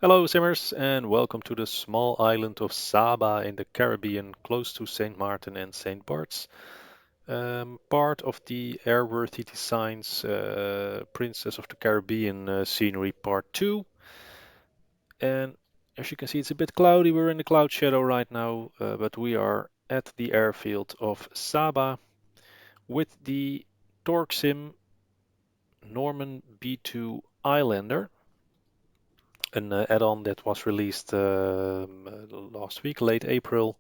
Hello, Simmers, and welcome to the small island of Saba in the Caribbean, close to St. Martin and St. Barts. Part of the Airworthy Designs Princess of the Caribbean scenery part 2. And as you can see, it's a bit cloudy. We're in the cloud shadow right now, but we are at the airfield of Saba with the TorqueSim Norman B-2 Islander, an add-on that was released last week, late April,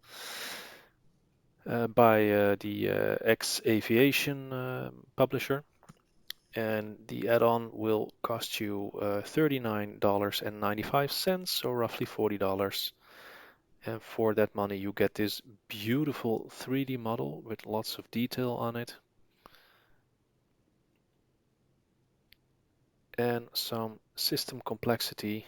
by the X Aviation publisher. And the add-on will cost you $39.95, so roughly $40. And for that money, you get this beautiful 3D model with lots of detail on it and some system complexity.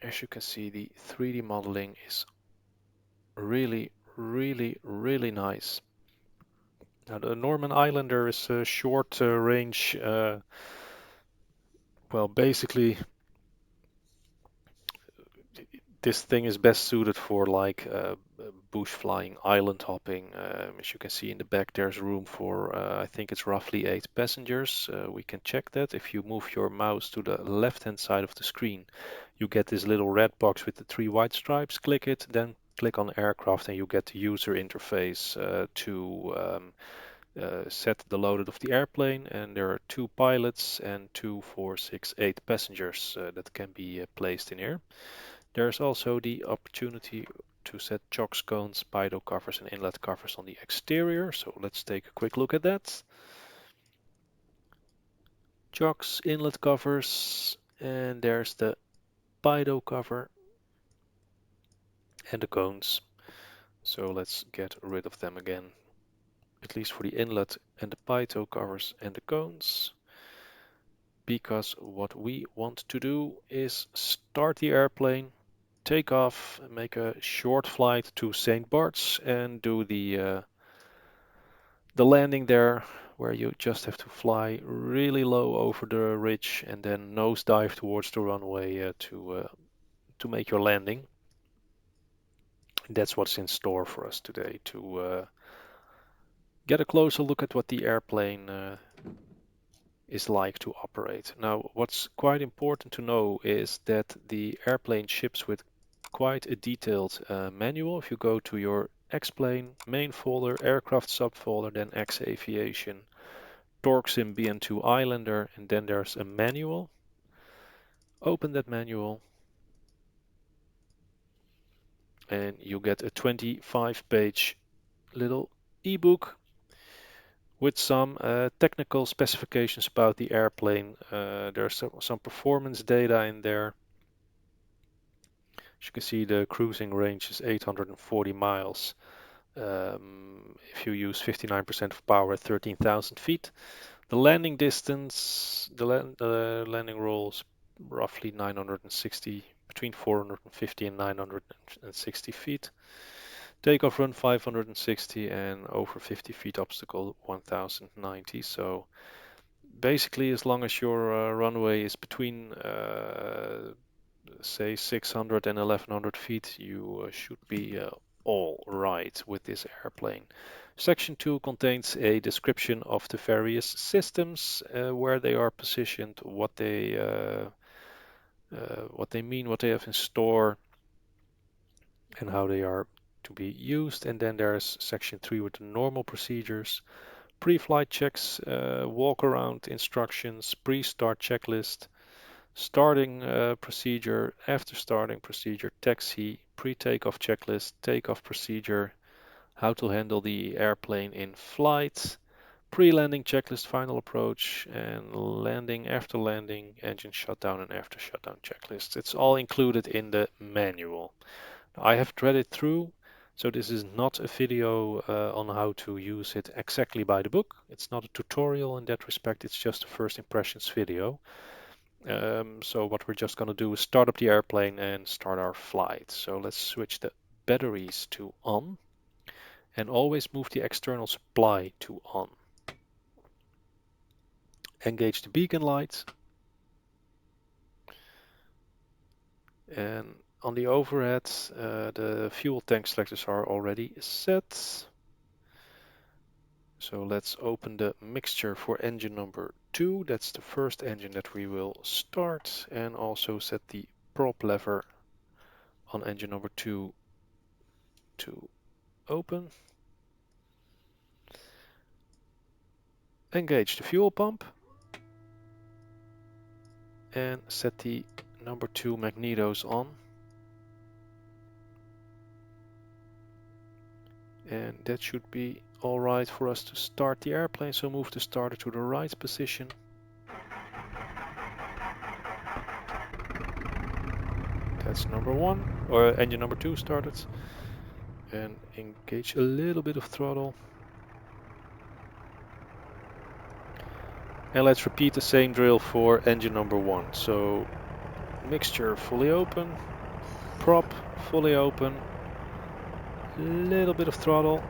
As you can see, the 3D modeling is really, really nice. Now, the Norman Islander is a short range, well, basically, this thing is best suited for like bush flying, island hopping. As you can see in the back, there's room for, I think it's roughly 8 passengers. We can check that. If you move your mouse to the left-hand side of the screen, you get this little red box with the 3 white stripes. Click it, then click on aircraft, and you get the user interface to set the load of the airplane. And there are 2 pilots and 2, 4, 6, 8 passengers that can be placed in here. There's also the opportunity to set chocks, cones, pitot covers and inlet covers on the exterior. So let's take a quick look at that. Chocks, inlet covers, and there's the pitot cover and the cones. So let's get rid of them again, at least for the inlet and the pitot covers and the cones. Because what we want to do is start the airplane, take off, make a short flight to St. Barts and do the landing there, where you just have to fly really low over the ridge and then nosedive towards the runway to make your landing. That's what's in store for us today, to get a closer look at what the airplane is like to operate. Now, what's quite important to know is that the airplane ships with quite a detailed manual. If you go to your X-Plane main folder, aircraft subfolder, then X Aviation, TorqueSim BN-2 Islander, and then there's a manual. Open that manual and you get a 25-page little ebook with some technical specifications about the airplane. There's some performance data in there. As you can see, the cruising range is 840 miles. If you use 59% of power at 13,000 feet. The landing distance, the landing roll is roughly 960, between 450 and 960 feet. Takeoff run 560 and over 50 feet obstacle 1090. So basically, as long as your runway is between say 600 and 1100 feet, you should be all right with this airplane. Section 2 contains a description of the various systems, where they are positioned, what they mean, what they have in store, and how they are to be used. And then there's section 3 with the normal procedures, pre-flight checks, walk-around instructions, pre-start checklist, starting procedure, after starting procedure, taxi, pre-takeoff checklist, takeoff procedure, how to handle the airplane in flight, pre-landing checklist, final approach, and landing, after landing, engine shutdown and after shutdown checklists. It's all included in the manual. I have read it through, so this is not a video on how to use it exactly by the book. It's not a tutorial in that respect, it's just a first impressions video. So what we're just going to do is start up the airplane and start our flight. So let's switch the batteries to on and always move the external supply to on. Engage the beacon light. And on the overhead, the fuel tank selectors are already set. So let's open the mixture for engine number 2. That's the first engine that we will start, and also set the prop lever on engine number 2 to open. Engage the fuel pump and set the number 2 magnetos on. And that should be alright for us to start the airplane, so move the starter to the right position. That's number 1, or engine number 2 started. And engage a little bit of throttle. And let's repeat the same drill for engine number 1. So mixture fully open, prop fully open, little bit of throttle.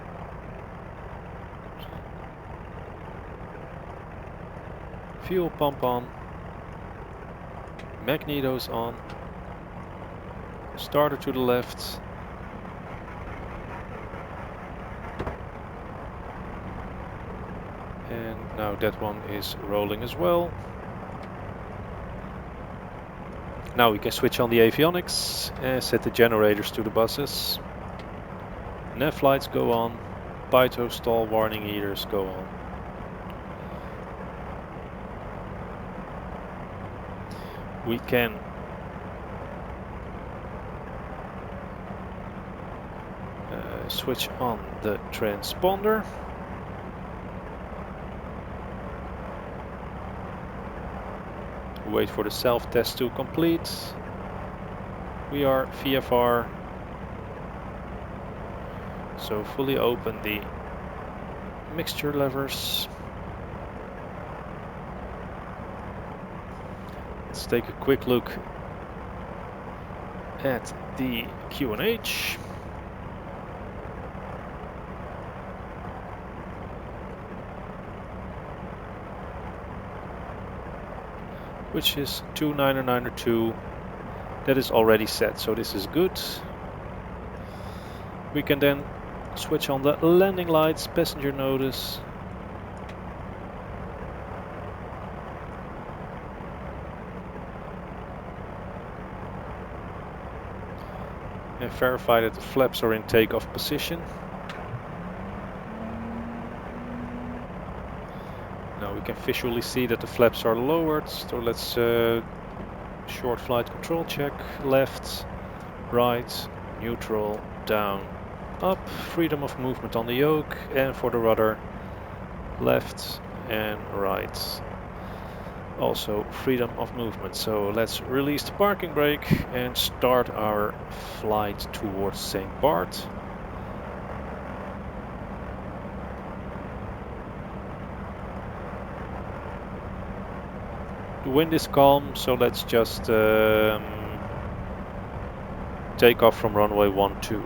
Fuel pump on, magnetos on, starter to the left. And now that one is rolling as well. Now we can switch on the avionics and set the generators to the buses. Nav lights go on, Pyto stall warning heaters go on. We can switch on the transponder. Wait for the self-test to complete. We are VFR. So fully open the mixture levers. Let's take a quick look at the QNH. Which is 2992. That is already set, so this is good. We can then switch on the landing lights, passenger notice. And verify that the flaps are in takeoff position. Now we can visually see that the flaps are lowered, so let's short flight control check. Left, right, neutral, down, up. Freedom of movement on the yoke, and for the rudder, left and right. Also freedom of movement. So let's release the parking brake and start our flight towards St Barts. The wind is calm, so let's just take off from runway 12.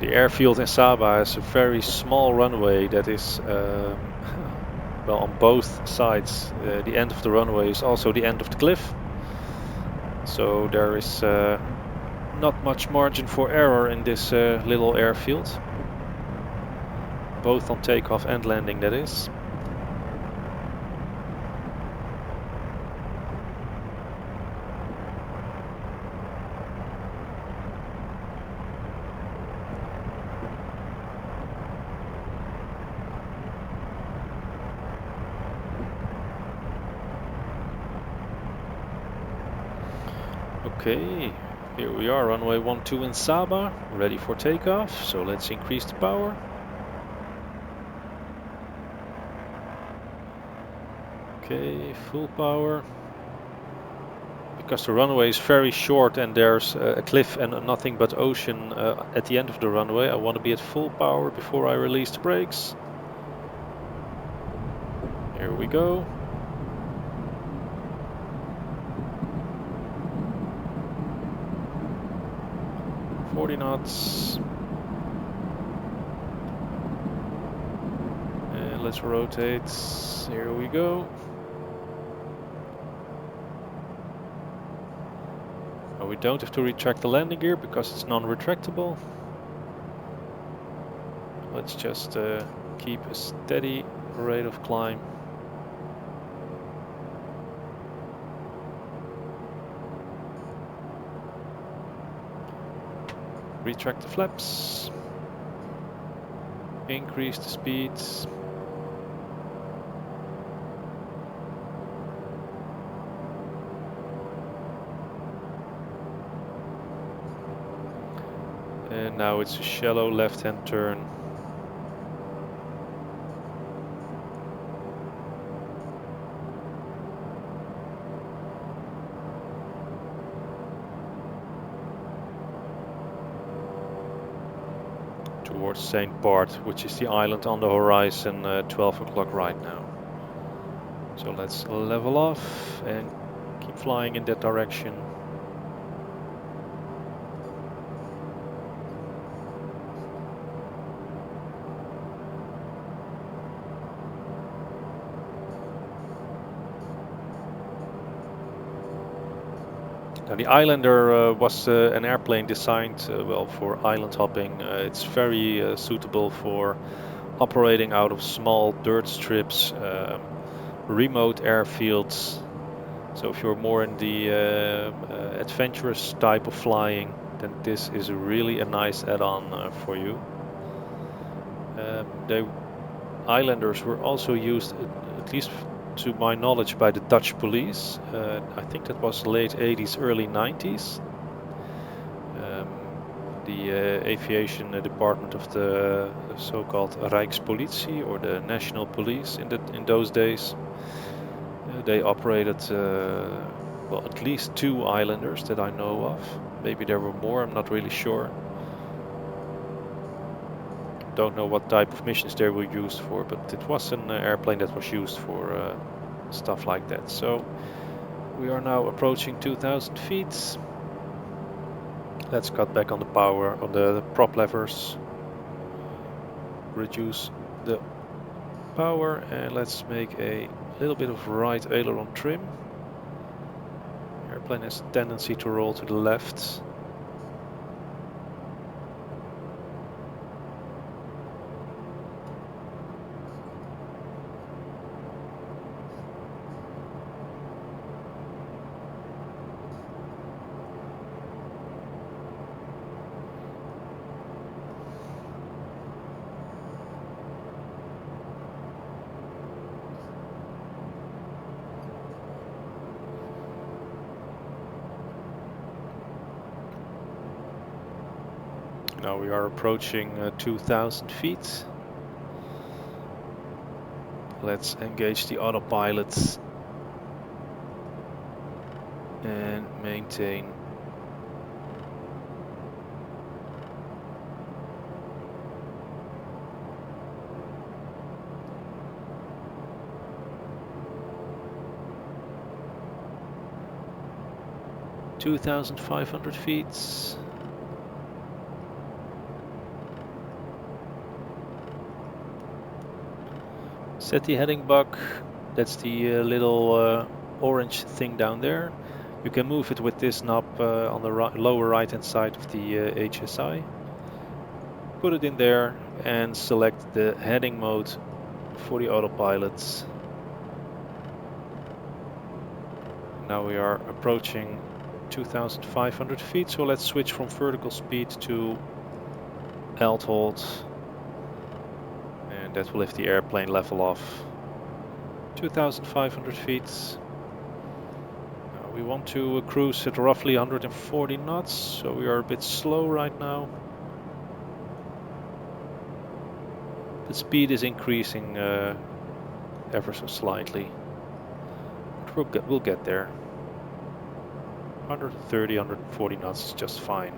The airfield in Saba is a very small runway that is well, on both sides. The end of the runway is also the end of the cliff, so there is not much margin for error in this little airfield, both on takeoff and landing, that is. Okay, here we are, runway 12 in Saba, ready for takeoff, so let's increase the power. Okay, full power. Because the runway is very short and there's a cliff and nothing but ocean at the end of the runway, I want to be at full power before I release the brakes. Here we go. 40 knots. And let's rotate. Here we go. Now we don't have to retract the landing gear because it's non-retractable. Let's just keep a steady rate of climb. Retract the flaps. Increase the speeds. And now it's a shallow left-hand turn. Towards St Barts, which is the island on the horizon, 12 o'clock right now. So let's level off and keep flying in that direction. Now the Islander was an airplane designed well for island hopping. It's very suitable for operating out of small dirt strips, remote airfields. So if you're more in the adventurous type of flying, then this is really a nice add-on for you. The Islanders were also used, at least to my knowledge, by the Dutch police. I think that was late 80s, early 90s. The aviation department of the so-called Rijkspolitie, or the national police in those days. They operated well, at least 2 Islanders that I know of. Maybe there were more, I'm not really sure. Don't know what type of missions they were used for, but it was an airplane that was used for stuff like that. So we are now approaching 2,000 feet. Let's cut back on the power, on the prop levers. Reduce the power and let's make a little bit of right aileron trim. Airplane has a tendency to roll to the left. Now we are approaching 2,000 feet. Let's engage the autopilot and maintain. (2,500 feet). Set the heading buck. That's the little orange thing down there. You can move it with this knob on the lower right hand side of the HSI. Put it in there and select the heading mode for the autopilot. Now we are approaching 2,500 feet, so let's switch from vertical speed to alt hold. That will lift the airplane level off. 2,500 feet. We want to cruise at roughly 140 knots, so we are a bit slow right now. The speed is increasing ever so slightly. But we'll get there. 130, 140 knots is just fine.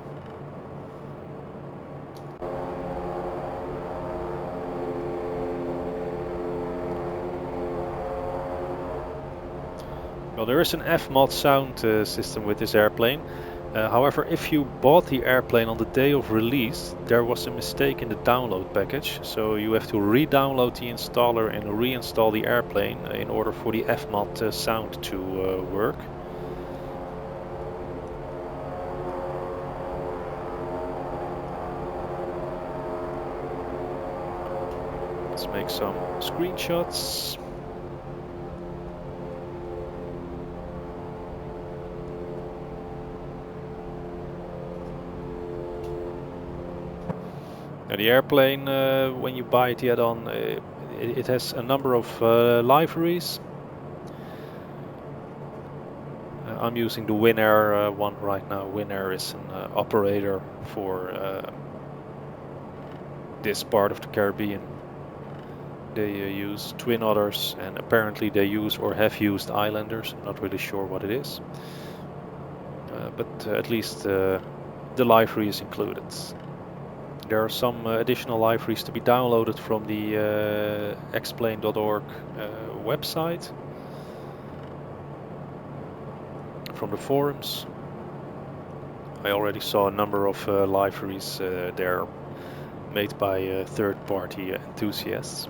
Well, there is an F-mod sound system with this airplane. However, if you bought the airplane on the day of release, there was a mistake in the download package, so you have to re-download the installer and reinstall the airplane in order for the FMOD sound to work. Let's make some screenshots. Now the airplane, when you buy it yet on, it has a number of liveries. I'm using the Winair one right now. Winair is an operator for this part of the Caribbean. They use twin otters, and apparently they use or have used Islanders. I'm not really sure what it is, but at least the livery is included. There are some additional liveries to be downloaded from the explain.org website, from the forums. I already saw a number of liveries there made by third-party enthusiasts.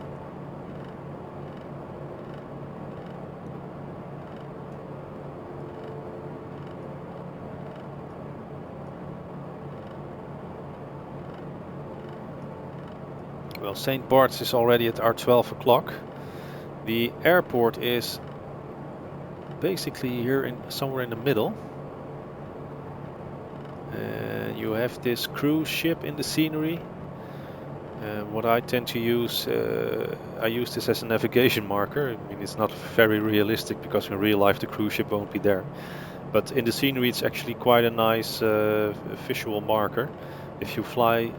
Well, St Barts is already at our 12 o'clock. The airport is basically here somewhere in the middle. You have this cruise ship in the scenery. What I tend to use, I use this as a navigation marker. I mean, it's not very realistic because in real life the cruise ship won't be there. But in the scenery it's actually quite a nice visual marker. If you fly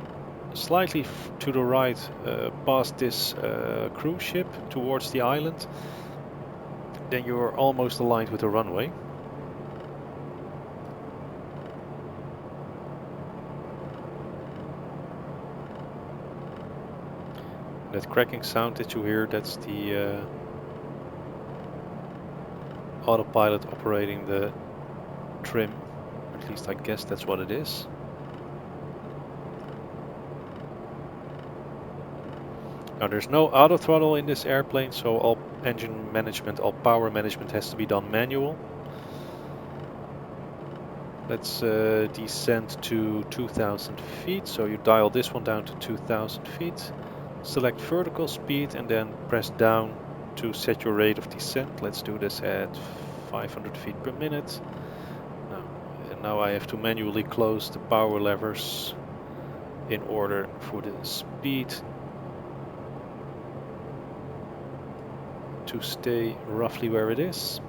slightly to the right past this cruise ship towards the island, then you're almost aligned with the runway. That cracking sound that you hear, that's the autopilot operating the trim. At least I guess that's what it is. Now there's no auto throttle in this airplane, so all engine management, all power management has to be done manual. Let's descend to 2000 feet, so you dial this one down to 2000 feet. Select vertical speed and then press down to set your rate of descent. Let's do this at 500 feet per minute. Now I have to manually close the power levers in order for the speed to stay roughly where it is.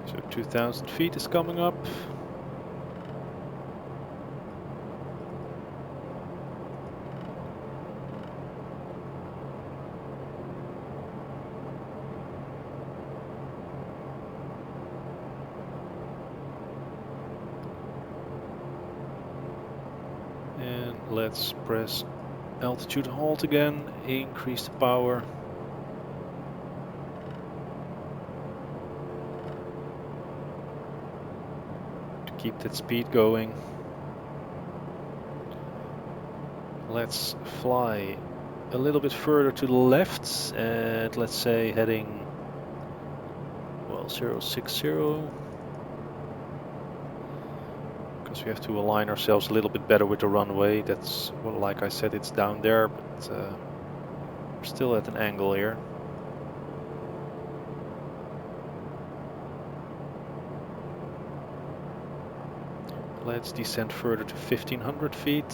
So 2000 feet is coming up. And let's press altitude halt again, increase the power. Keep that speed going. Let's fly a little bit further to the left and let's say heading, well, 060. Because we have to align ourselves a little bit better with the runway. That's, well, like I said, it's down there, but we're still at an angle here. Let's descend further to 1500 feet.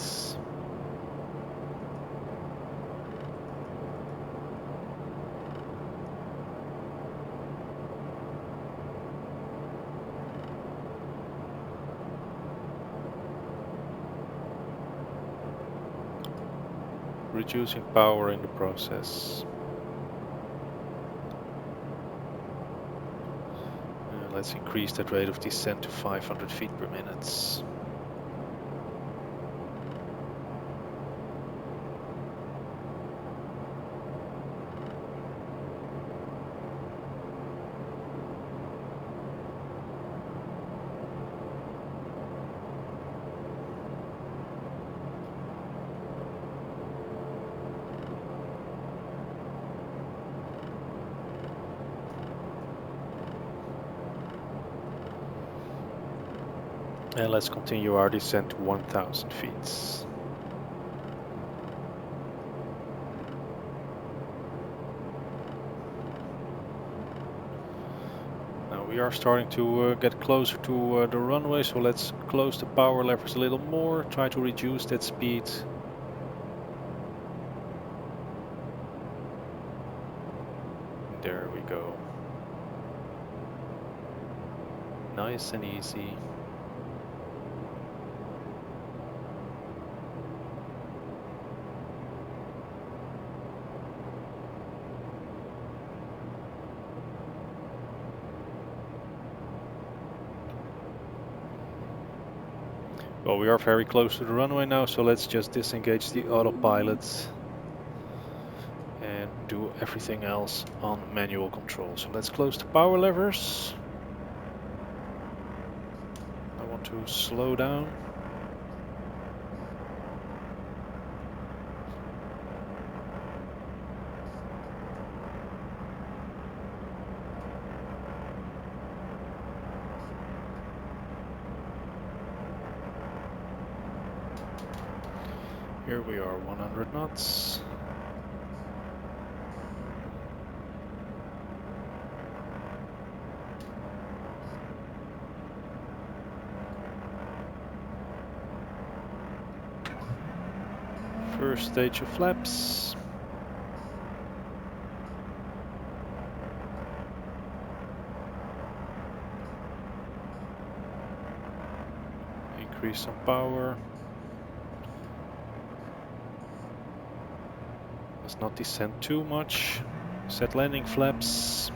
reducing power in the process. Let's increase that rate of descent to 500 feet per minute. And let's continue our descent to 1000 feet. Now we are starting to get closer to the runway, so let's close the power levers a little more, try to reduce that speed. There we go. Nice and easy. Well, we are very close to the runway now, so let's just disengage the autopilot and do everything else on manual control. So let's close the power levers. I want to slow down. Here we are, 100 knots. First stage of flaps. Increase some power. Let's not descend too much. Set landing flaps.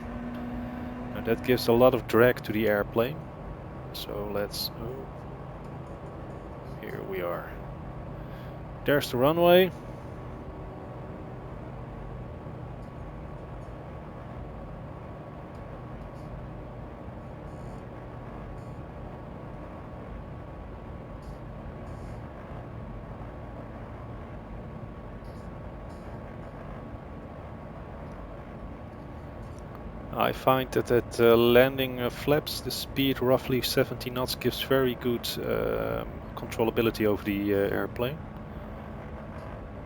Now that gives a lot of drag to the airplane. So let's... Oh, here we are. There's the runway. I find that at landing flaps, the speed roughly 70 knots gives very good controllability over the airplane.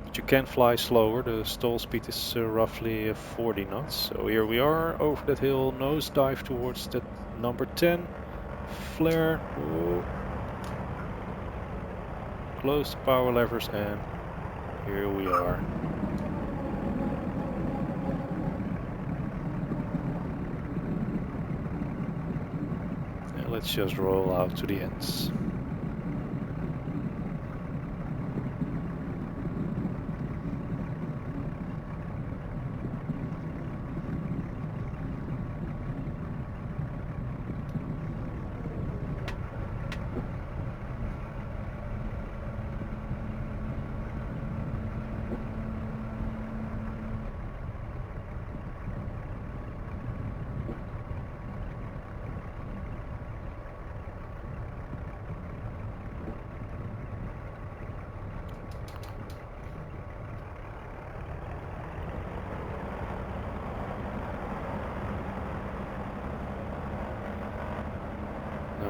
But you can fly slower. The stall speed is roughly 40 knots. So here we are over that hill, nose dive towards that number 10. Flare. Whoa. Close the power levers and here we are. And let's just roll out to the ends.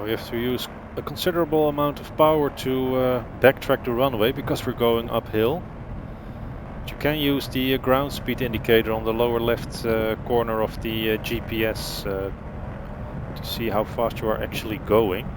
We have to use a considerable amount of power to backtrack the runway because we're going uphill. But you can use the ground speed indicator on the lower left corner of the GPS to see how fast you are actually going.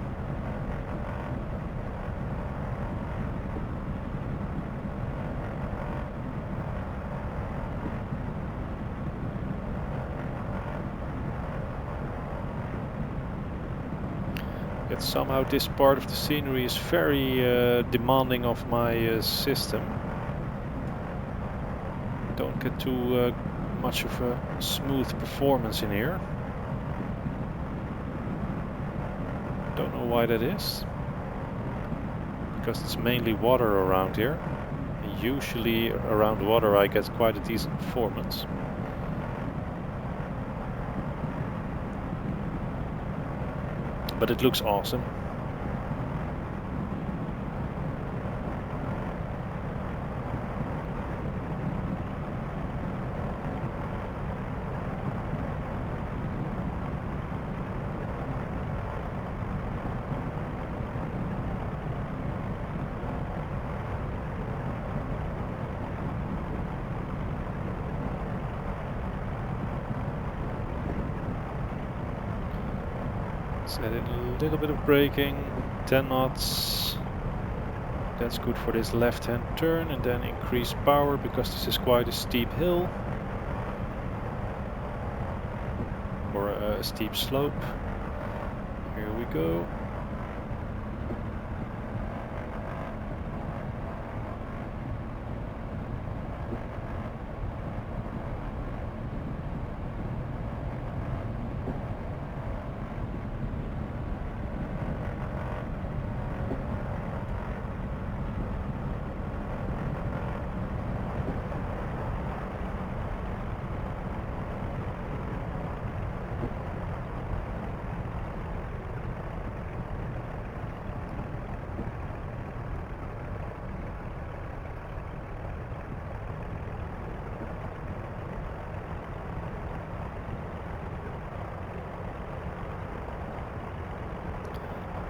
Yet somehow this part of the scenery is very demanding of my system. Don't get too much of a smooth performance in here. Don't know why that is. Because it's mainly water around here. And usually around water I get quite a decent performance. But it looks awesome. Set in a little bit of braking, 10 knots. That's good for this left-hand turn, and then increase power because this is quite a steep hill. Or a steep slope. Here we go.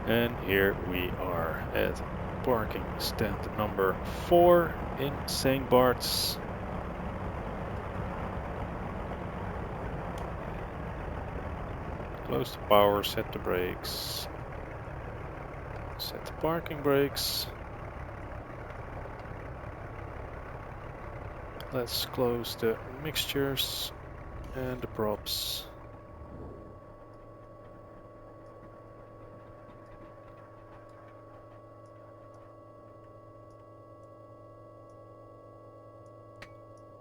And here we are at parking stand number 4 in St Barts. Close the power, set the brakes. Set the parking brakes. Let's close the mixtures and the props.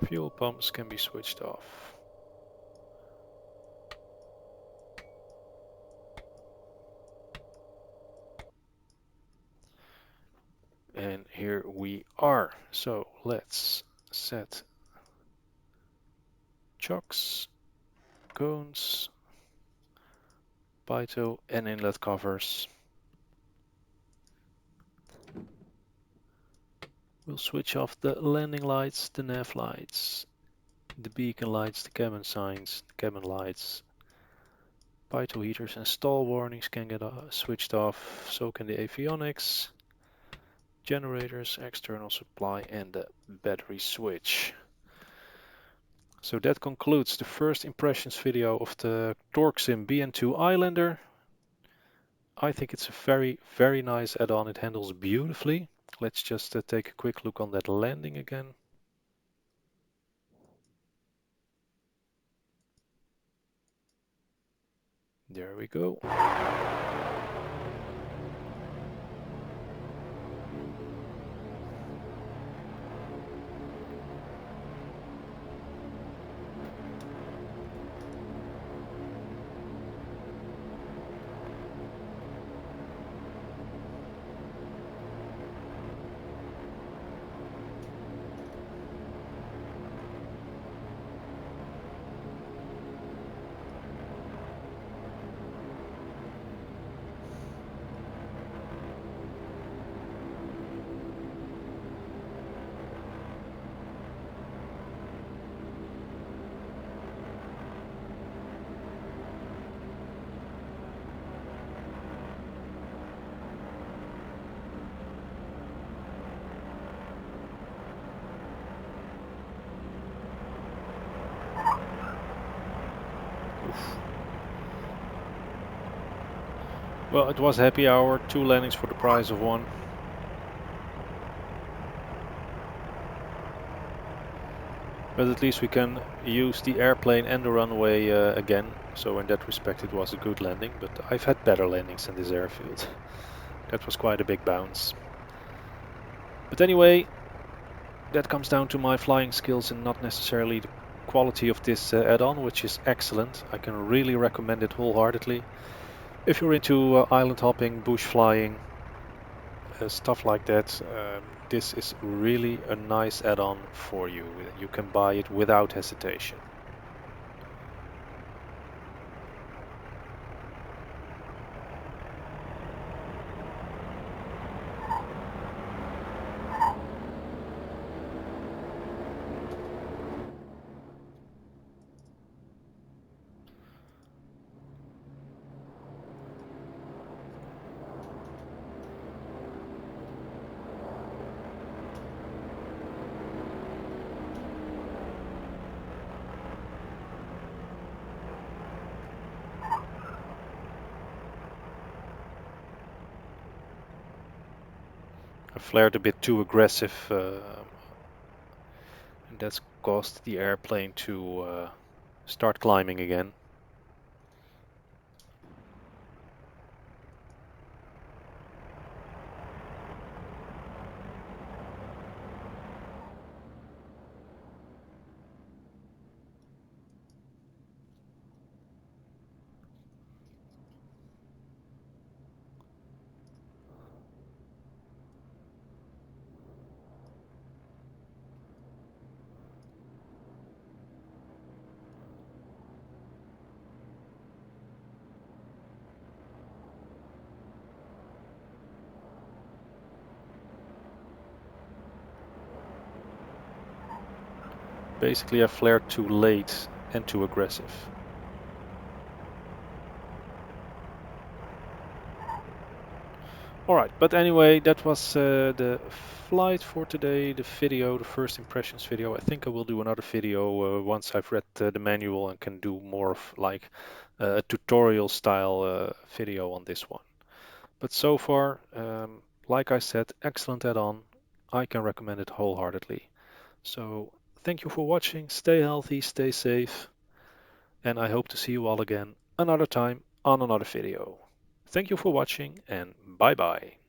Fuel pumps can be switched off. And here we are. So let's set chocks, cones, pitot and inlet covers. We'll switch off the landing lights, the nav lights, the beacon lights, the cabin signs, the cabin lights. Pitot heaters and stall warnings can get switched off, so can the avionics, generators, external supply and the battery switch. So that concludes the first impressions video of the TorqueSim BN-2 Islander. I think it's a very, very nice add-on. It handles beautifully. Let's just take a quick look on that landing again. There we go. Well, it was happy hour, 2 landings for the price of 1. But at least we can use the airplane and the runway again. So in that respect it was a good landing, but I've had better landings in this airfield. That was quite a big bounce. But anyway, that comes down to my flying skills and not necessarily the quality of this add-on, which is excellent. I can really recommend it wholeheartedly. If you're into island hopping, bush flying, stuff like that, this is really a nice add-on for you. You can buy it without hesitation. I flared a bit too aggressive, and that's caused the airplane to start climbing again. Basically, I flared too late and too aggressive. Alright, but anyway, that was the flight for today, the video, the first impressions video. I think I will do another video once I've read the manual and can do more of like a tutorial style video on this one. But so far, like I said, excellent add-on. I can recommend it wholeheartedly. So thank you for watching, stay healthy, stay safe, and I hope to see you all again another time on another video. Thank you for watching and bye bye.